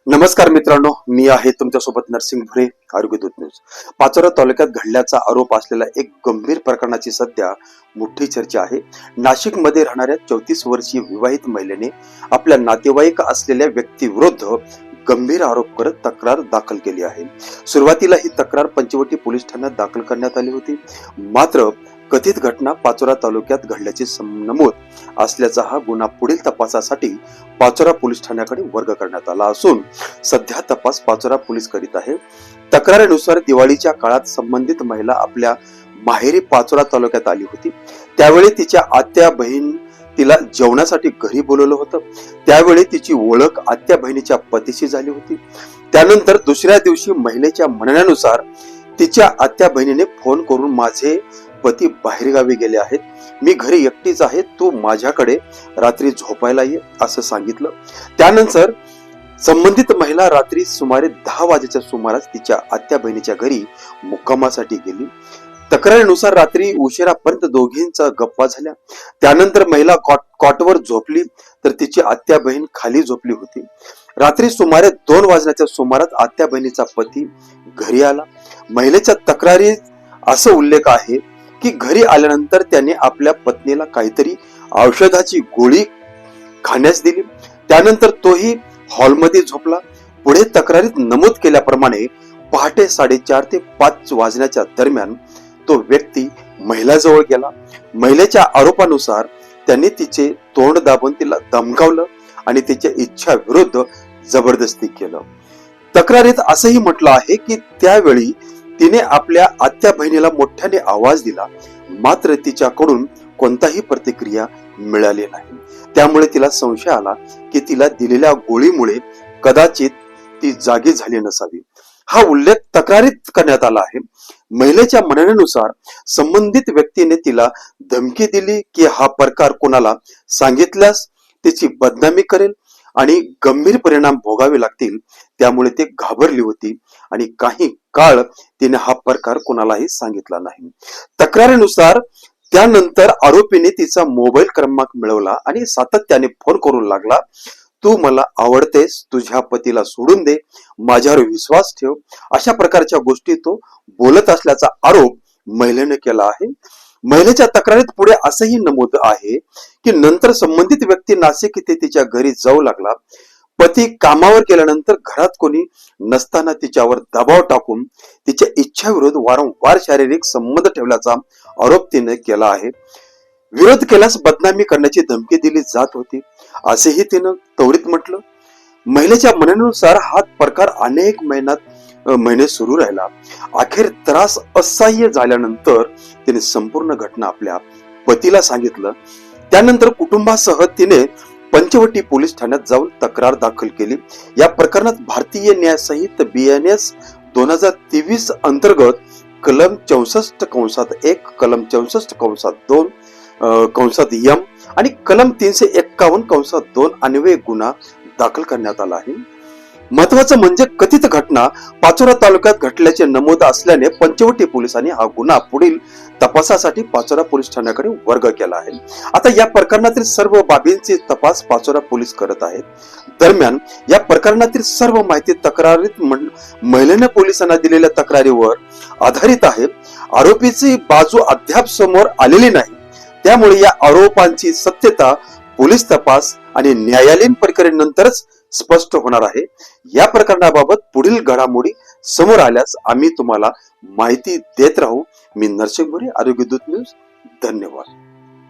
नमस्कार मित्रांनो, मी आहे तुमच्यासोबत नरसिंग भुरे, आरोग्यदूत न्यूज. पाचोरा तालुक्यात घडल्याचा आरोप असलेल्या एक गंभीर प्रकरणाची सध्या मोठी चर्चा आहे. नाशिकमध्ये राहणाऱ्या 34 वर्षीय विवाहित महिलेने आपल्या नातेवाईक असलेल्या व्यक्तीविरुद्ध गंभीर आरोप करत तक्रार दाखल केली आहे. सुरुवातीला ही तक्रार पंचवटी पोलीस ठाण्यात दाखल करण्यात आली होती. मात्र कथित घटना पाचोरा तालुक्यात घडल्याचे नमूद असल्याचा हा गुन्हा पुढील तपासासाठी पाचोरा पोलीस ठाण्याकडे वर्ग करण्यात आला असून सध्या तपास पाचोरा पोलीस करीत आहे. तक्रारीनुसार दिवाळीच्या काळात संबंधित महिला आपल्या माहेरी पाचोरा तालुक्यात आली होती. त्यावेळी तिच्या आत्या बहीण तिला जेवणासाठी घरी बोलवलं होतं. त्यावेळी तिची ओळख आत्या बहिणीच्या पतीशी झाली होती. त्यानंतर दुसऱ्या दिवशी महिलेच्या म्हणण्यानुसार तिच्या आत्या बहिणीने फोन करून माझे पती बाहेरगावी गेले आहेत, मी घरी एकटीच आहे, तू माझ्याकडे रात्री झोपायला ये असं सांगितलं. त्यानंतर संबंधित महिला रात्री सुमारे 10 वाजेच्या सुमारास तिच्या आत्या बहिणीच्या घरी मुक्कामासाठी गेली. तक्रारीनुसार रात्री उशिरापर्यंत दोघींच्या गप्पा झाल्या. त्यानंतर महिला कॉटवर झोपली तर तिची आत्या बहीण खाली झोपली होती. रात्री सुमारे 2 वाजण्याच्या सुमारास आत्या बहिणीचा पती घरी आला. महिलेच्या तक्रारीत असं उल्लेख आहे की घरी आल्यानंतर त्याने आपल्या पत्नीला काहीतरी औषधाची गोळी खाण्यास दिली. त्यानंतर तोही हॉलमध्ये झोपला. पुढे तक्रारीत नमूद केल्याप्रमाणे पहाटे 4:30 ते 5 वाजण्याच्या दरम्यान तो व्यक्ती महिलाजवळ गेला. महिलेच्या आरोपानुसार त्यांनी तिचे तोंड दाबून तिला धमकावलं आणि तिच्या इच्छा विरुद्ध जबरदस्ती केलं. तक्रारीत असंही म्हटलं आहे की त्यावेळी तिने आपल्या आत्या बहिणीला मोठ्याने आवाज दिला, मात्र तिच्याकडून कोणताही प्रतिक्रिया मिळाली नाही. त्यामुळे तिला संशय आला की तिला दिलेल्या गोळीमुळे कदाचित ती जागी झाली नसावी. हा उल्लेख तक्रारीत करण्यात आला आहे. महिलेच्या म्हणण्यानुसार संबंधित व्यक्तीने तिला धमकी दिली की हा प्रकार कोणाला सांगितल्यास तिची बदनामी करेल आणि गंभीर परिणाम भोगावे लागतील. त्यामुळे ती घाबरली होती आणि काही काळ तिने हा प्रकार कोणालाही सांगितला नाही. तक्रारीनुसार त्यानंतर आरोपीने तिचा मोबाईल क्रमांक मिळवला आणि सातत्याने फोन करू लागला, तू मला आवडतेस, तुझ्या पतीला सोडून दे, माझ्यावर विश्वास ठेव, अशा प्रकारच्या गोष्टी तो बोलत असल्याचा आरोप महिलेने केला आहे. महिलेच्या तक्रारीत पुढे असंही नमूद आहे की नंतर संबंधित व्यक्ती नाशिक येथे तिच्या घरी जाऊ लागला. पती कामावर गेल्यानंतर घरात कोणी नसताना तिच्यावर दबाव टाकून तिच्या इच्छाविरुद्ध वारंवार शारीरिक संबंध ठेवल्याचा आरोप तिने केला आहे. विरोध केल्यास बदनामी करण्याची धमकी दिली जात होती असेही तिनं त्वरित म्हटलं. महिलेच्या म्हणण्यानुसार हा प्रकार अनेक महिने सुरू राहिला. अखेर त्रास असह्य झाल्यानंतर तिने संपूर्ण घटना आपल्या पतीला सांगितलं. त्यानंतर कुटुंबासह तिने पंचवटी पोलीस ठाण्यात जाऊन तक्रार दाखल केली. या प्रकरणात भारतीय न्याय संहिता BNS 2023 अंतर्गत कलम 64(1), कलम 64(2)(m) आणि कलम 351(2) अन्वये गुन्हा दाखल करण्यात आला आहे. महत्वाचं म्हणजे कथित घटना पाचोरा तालुक्यात घडल्याचे नमूद असल्याने पंचवटी पोलिसांनी हा गुन्हा पुढील तपासासाठी पाचोरा पोलीस ठाण्याकडे वर्ग केला आहे. आता या प्रकरणातील सर्व बाबींचे तपास पाचोरा पोलीस करत आहेत. दरम्यान या प्रकरणातील सर्व माहिती तक्रारीत महिलेने पोलिसांना दिलेल्या तक्रारीवर आधारित आहे. आरोपीची बाजू अद्याप समोर आलेली नाही. त्यामुळे या आरोपांची सत्यता पोलीस तपास आणि न्यायालयीन प्रक्रियेनंतरच स्पष्ट होणार आहे. या प्रकरणाबाबत पुढील घडामोडी समोर आल्यास आम्ही तुम्हाला माहिती देत राहू. मी नरसिंग भुरे, आरोग्यदूत न्यूज. धन्यवाद.